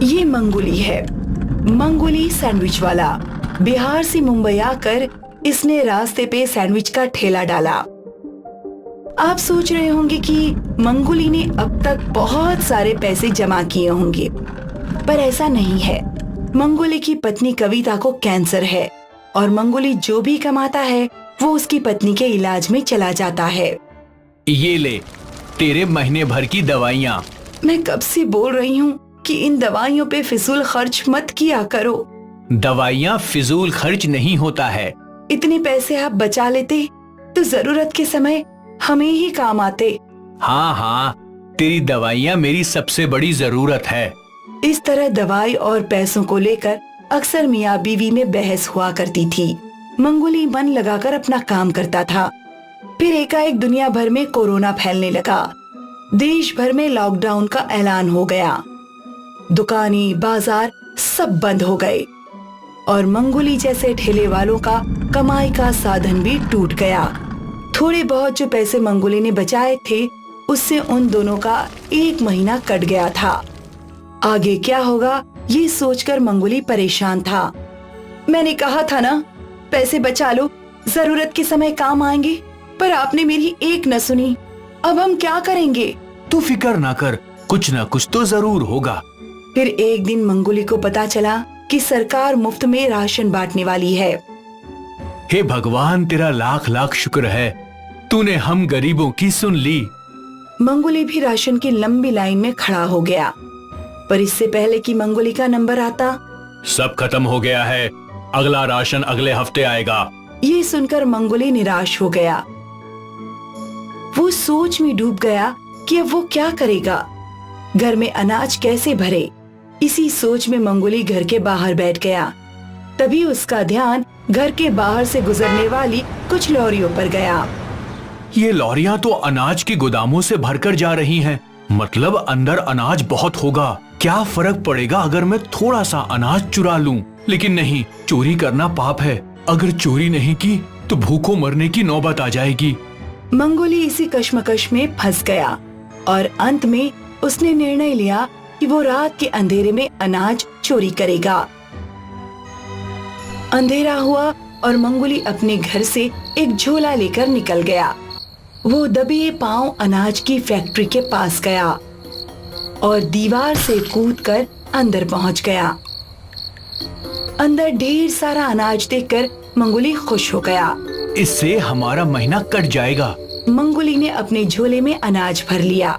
ये मंगोली है, मंगोली सैंडविच वाला। बिहार से मुंबई आकर इसने रास्ते पे सैंडविच का ठेला डाला। आप सोच रहे होंगे कि मंगोली ने अब तक बहुत सारे पैसे जमा किए होंगे, पर ऐसा नहीं है। मंगोली की पत्नी कविता को कैंसर है और मंगोली जो भी कमाता है वो उसकी पत्नी के इलाज में चला जाता है। ये ले तेरे महीने भर की दवाइयाँ। मैं कब से बोल रही हूँ कि इन दवाइयों पे फिजूल खर्च मत किया करो। दवाइयाँ फिजूल खर्च नहीं होता है। इतने पैसे आप बचा लेते तो जरूरत के समय हमें ही काम आते। हाँ हाँ, तेरी दवाइयाँ मेरी सबसे बड़ी जरूरत है। इस तरह दवाई और पैसों को लेकर अक्सर मियाँ बीवी में बहस हुआ करती थी। मंगोली मन लगाकर अपना काम करता था। फिर एकाएक दुनिया भर में कोरोना फैलने लगा। देश भर में लॉकडाउन का ऐलान हो गया। दुकानें, बाजार सब बंद हो गए और मंगोली जैसे ठेले वालों का कमाई का साधन भी टूट गया। थोड़े बहुत जो पैसे मंगोली ने बचाए थे उससे उन दोनों का 1 महीना कट गया था। आगे क्या होगा ये सोचकर मंगोली परेशान था। मैंने कहा था ना, पैसे बचा लो, जरूरत के समय काम आएंगे, पर आपने मेरी एक न सुनी। अब हम क्या करेंगे? तू फिक्र ना कर, कुछ ना कुछ तो जरूर होगा। फिर एक दिन मंगोली को पता चला कि सरकार मुफ्त में राशन बांटने वाली है। हे भगवान, तेरा लाख लाख शुक्र है, तूने हम गरीबों की सुन ली। मंगोली भी राशन की लंबी लाइन में खड़ा हो गया, पर इससे पहले कि मंगोली का नंबर आता, सब खत्म हो गया है, अगला राशन अगले हफ्ते आएगा। ये सुनकर मंगोली निराश हो गया। वो सोच में डूब गया कि अब वो क्या करेगा, घर में अनाज कैसे भरे। इसी सोच में मंगोली घर के बाहर बैठ गया। तभी उसका ध्यान घर के बाहर से गुजरने वाली कुछ लॉरियों पर गया। ये लॉरियां तो अनाज के गोदामों से भरकर जा रही हैं, मतलब अंदर अनाज बहुत होगा। क्या फर्क पड़ेगा अगर मैं थोड़ा सा अनाज चुरा लूं? लेकिन नहीं, चोरी करना पाप है। अगर चोरी नहीं की तो भूखों मरने की नौबत आ जाएगी। मंगोली इसी कश्मकश में फंस गया और अंत में उसने निर्णय लिया कि वो रात के अंधेरे में अनाज चोरी करेगा। अंधेरा हुआ और मंगोली अपने घर से एक झोला लेकर निकल गया। वो दबे पांव अनाज की फैक्ट्री के पास गया और दीवार से कूदकर अंदर पहुंच गया। अंदर ढेर सारा अनाज देखकर मंगोली खुश हो गया। इससे हमारा महीना कट जाएगा। मंगोली ने अपने झोले में अनाज भर लिया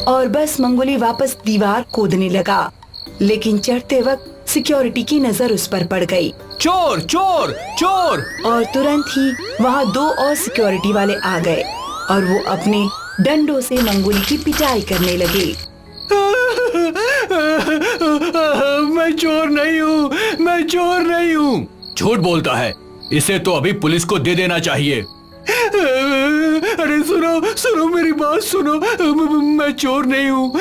और बस मंगोली वापस दीवार कूदने लगा, लेकिन चढ़ते वक्त सिक्योरिटी की नजर उस पर पड़ गई। चोर चोर चोर! और तुरंत ही वहाँ 2 और सिक्योरिटी वाले आ गए और वो अपने डंडों से मंगोली की पिटाई करने लगे। मैं चोर नहीं हूँ, मैं चोर नहीं हूँ। झूठ बोलता है, इसे तो अभी पुलिस को दे देना चाहिए। अरे सुनो सुनो, मेरी बात सुनो, मैं चोर नहीं हूँ।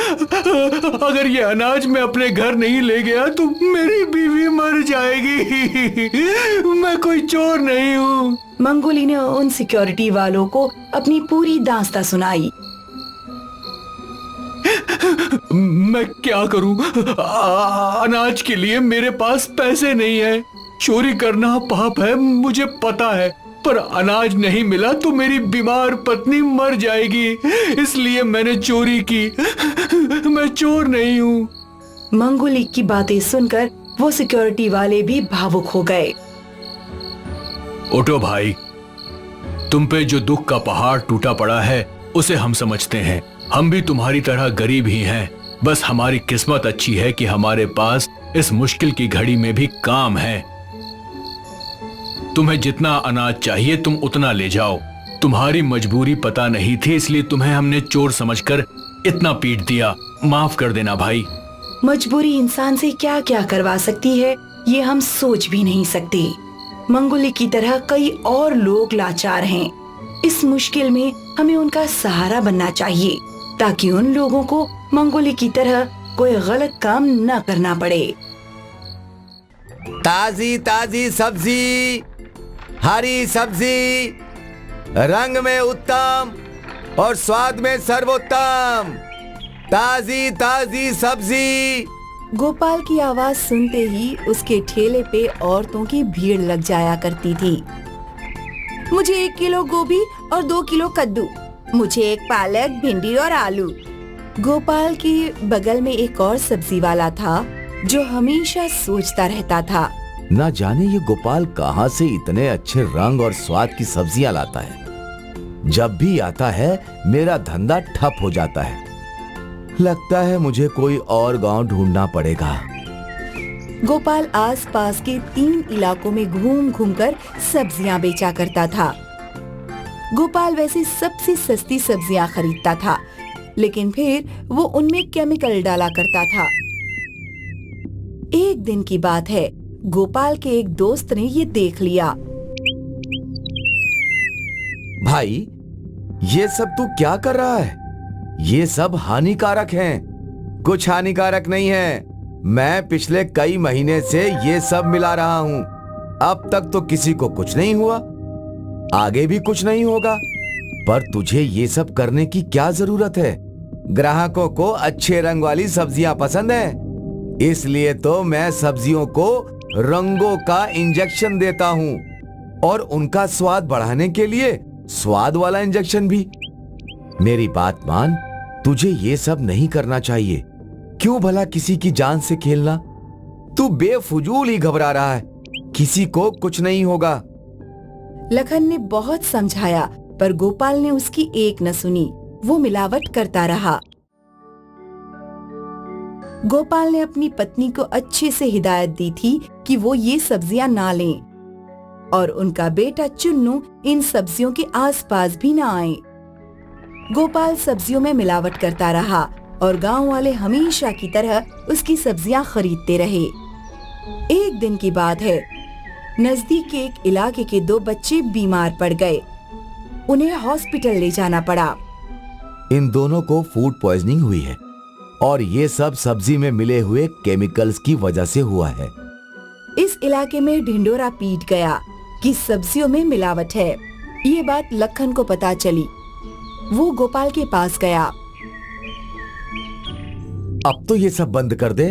अगर ये अनाज मैं अपने घर नहीं ले गया तो मेरी बीवी मर जाएगी। मैं कोई चोर नहीं हूँ। मंगोली ने उन सिक्योरिटी वालों को अपनी पूरी दास्तां सुनाई। मैं क्या करूं? अनाज के लिए मेरे पास पैसे नहीं है। चोरी करना पाप है, मुझे पता है, पर अनाज नहीं मिला तो मेरी बीमार पत्नी मर जाएगी, इसलिए मैंने चोरी की। मैं चोर नहीं हूँ। मंगोली की बातें सुनकर वो सिक्योरिटी वाले भी भावुक हो गए। उठो भाई, तुम पे जो दुख का पहाड़ टूटा पड़ा है उसे हम समझते हैं। हम भी तुम्हारी तरह गरीब ही हैं, बस हमारी किस्मत अच्छी है कि हमारे पास इस मुश्किल की घड़ी में भी काम है। तुम्हें जितना अनाज चाहिए तुम उतना ले जाओ। तुम्हारी मजबूरी पता नहीं थी, इसलिए तुम्हें हमने चोर समझकर इतना पीट दिया। माफ कर देना भाई। मजबूरी इंसान से क्या क्या करवा सकती है ये हम सोच भी नहीं सकते। मंगोली की तरह कई और लोग लाचार हैं। इस मुश्किल में हमें उनका सहारा बनना चाहिए ताकि उन लोगों को मंगोली की तरह कोई गलत काम न करना पड़े। ताजी ताजी सब्जी, हरी सब्जी, रंग में उत्तम और स्वाद में सर्वोत्तम। ताजी ताजी सब्जी। गोपाल की आवाज सुनते ही उसके ठेले पे औरतों की भीड़ लग जाया करती थी। मुझे 1 किलो गोभी और 2 किलो कद्दू, मुझे 1 पालक, भिंडी और आलू। गोपाल के बगल में एक और सब्जी वाला था जो हमेशा सोचता रहता था, ना जाने ये गोपाल कहाँ से इतने अच्छे रंग और स्वाद की सब्जियां लाता है। जब भी आता है मेरा धंधा ठप हो जाता है। लगता है मुझे कोई और गांव ढूंढना पड़ेगा। गोपाल आसपास के 3 इलाकों में घूम घूम कर सब्जियां बेचा करता था। गोपाल वैसे सबसे सस्ती सब्जियां खरीदता था, लेकिन फिर वो उनमें केमिकल डाला करता था। एक दिन की बात है, गोपाल के एक दोस्त ने ये देख लिया। भाई, ये सब तू क्या कर रहा है? ये सब हानिकारक हैं। कुछ हानिकारक नहीं है। मैं पिछले कई महीने से ये सब मिला रहा हूँ। अब तक तो किसी को कुछ नहीं हुआ, आगे भी कुछ नहीं होगा। पर तुझे ये सब करने की क्या जरूरत है? ग्राहकों को अच्छे रंग वाली सब्जियां पसंद है, इसलिए तो मैं सब्जियों को रंगों का इंजेक्शन देता हूँ और उनका स्वाद बढ़ाने के लिए स्वाद वाला इंजेक्शन भी। मेरी बात मान, तुझे ये सब नहीं करना चाहिए। क्यों भला किसी की जान से खेलना? तू बेफुजूल ही घबरा रहा है। किसी को कुछ नहीं होगा। लखन ने बहुत समझाया, पर गोपाल ने उसकी एक न सुनी। वो मिलावट करता रहा। गोपाल ने अपनी पत्नी को अच्छे से हिदायत दी थी कि वो ये सब्जियां ना लें और उनका बेटा चुन्नू इन सब्जियों के आसपास भी ना आए। गोपाल सब्जियों में मिलावट करता रहा और गांव वाले हमेशा की तरह उसकी सब्जियां खरीदते रहे। एक दिन की बात है, नजदीक के एक इलाके के 2 बच्चे बीमार पड़ गए। उन्हें हॉस्पिटल ले जाना पड़ा। इन दोनों को फूड पॉइजनिंग हुई है और ये सब सब्जी में मिले हुए केमिकल्स की वजह से हुआ है। इस इलाके में ढिंडोरा पीट गया कि सब्जियों में मिलावट है। ये बात लखन को पता चली। वो गोपाल के पास गया। अब तो ये सब बंद कर दे।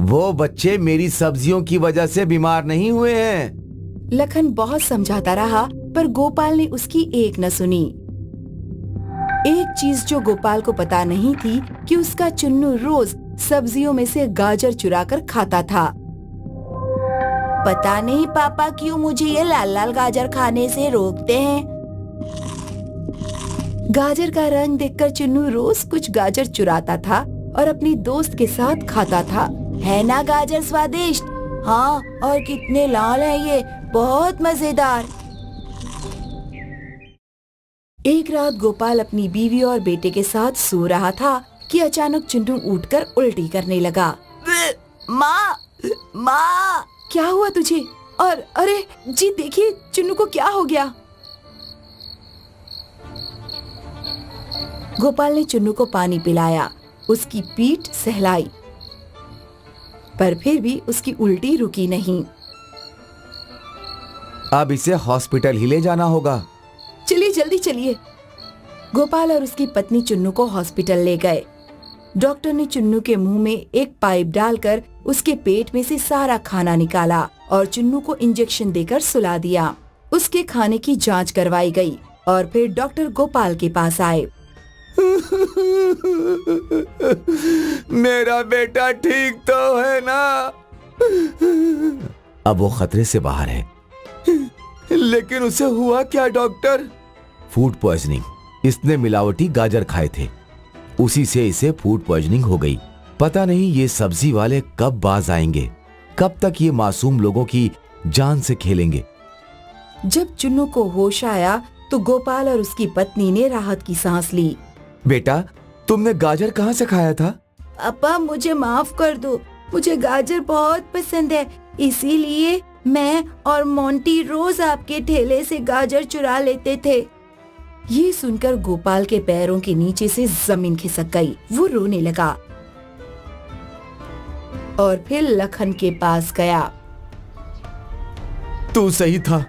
वो बच्चे मेरी सब्जियों की वजह से बीमार नहीं हुए हैं। लखन बहुत समझाता रहा, पर गोपाल ने उसकी एक न सुनी। एक चीज जो गोपाल को पता नहीं थी कि उसका चुन्नू रोज सब्जियों में से गाजर चुराकर खाता था। पता नहीं पापा क्यों मुझे ये लाल लाल गाजर खाने से रोकते हैं। गाजर का रंग देखकर चुन्नू रोज कुछ गाजर चुराता था और अपनी दोस्त के साथ खाता था। है ना गाजर स्वादिष्ट? हाँ, और कितने लाल है ये, बहुत मजेदार। एक रात गोपाल अपनी बीवी और बेटे के साथ सो रहा था कि अचानक चुन्नू उठकर उल्टी करने लगा। माँ, माँ, क्या हुआ तुझे? और अरे जी देखिए, चुन्नू को क्या हो गया? गोपाल ने चुन्नू को पानी पिलाया, उसकी पीठ सहलाई, पर फिर भी उसकी उल्टी रुकी नहीं। अब इसे हॉस्पिटल ही ले जाना होगा। चलिए जल्दी चलिए। गोपाल और उसकी पत्नी चुन्नू को हॉस्पिटल ले गए। डॉक्टर ने चुन्नू के मुंह में एक पाइप डालकर उसके पेट में से सारा खाना निकाला और चुन्नू को इंजेक्शन देकर सुला दिया। उसके खाने की जांच करवाई गई और फिर डॉक्टर गोपाल के पास आए। मेरा बेटा ठीक तो है ना? अब वो खतरे से बाहर है। लेकिन उसे हुआ क्या डॉक्टर? Food poisoning. इसने मिलावटी गाजर खाए थे, उसी से इसे फूड पॉइजनिंग हो गई। पता नहीं ये सब्जी वाले कब बाज आएंगे, कब तक ये मासूम लोगों की जान से खेलेंगे। जब चुन्नू को होश आया तो गोपाल और उसकी पत्नी ने राहत की सांस ली। बेटा, तुमने गाजर कहाँ से खाया था? पापा, मुझे माफ कर दो। मुझे गाजर बहुत पसंद है, इसीलिए मैं और मोंटी रोज आपके ठेले से गाजर चुरा लेते थे। ये सुनकर गोपाल के पैरों के नीचे से जमीन खिसक गई। वो रोने लगा और फिर लखन के पास गया। तू सही था,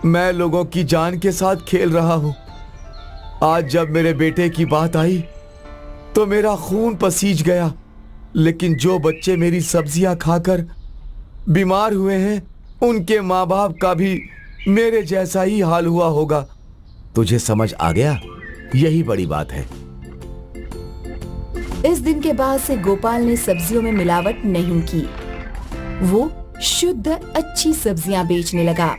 मैं लोगों की जान के साथ खेल रहा हूँ। आज जब मेरे बेटे की बात आई तो मेरा खून पसीज गया, लेकिन जो बच्चे मेरी सब्जियां खाकर बीमार हुए हैं उनके माँ बाप का भी मेरे जैसा ही हाल हुआ होगा। तुझे समझ आ गया? यही बड़ी बात है। इस दिन के बाद से गोपाल ने सब्जियों में मिलावट नहीं की। वो शुद्ध अच्छी सब्जियां बेचने लगा।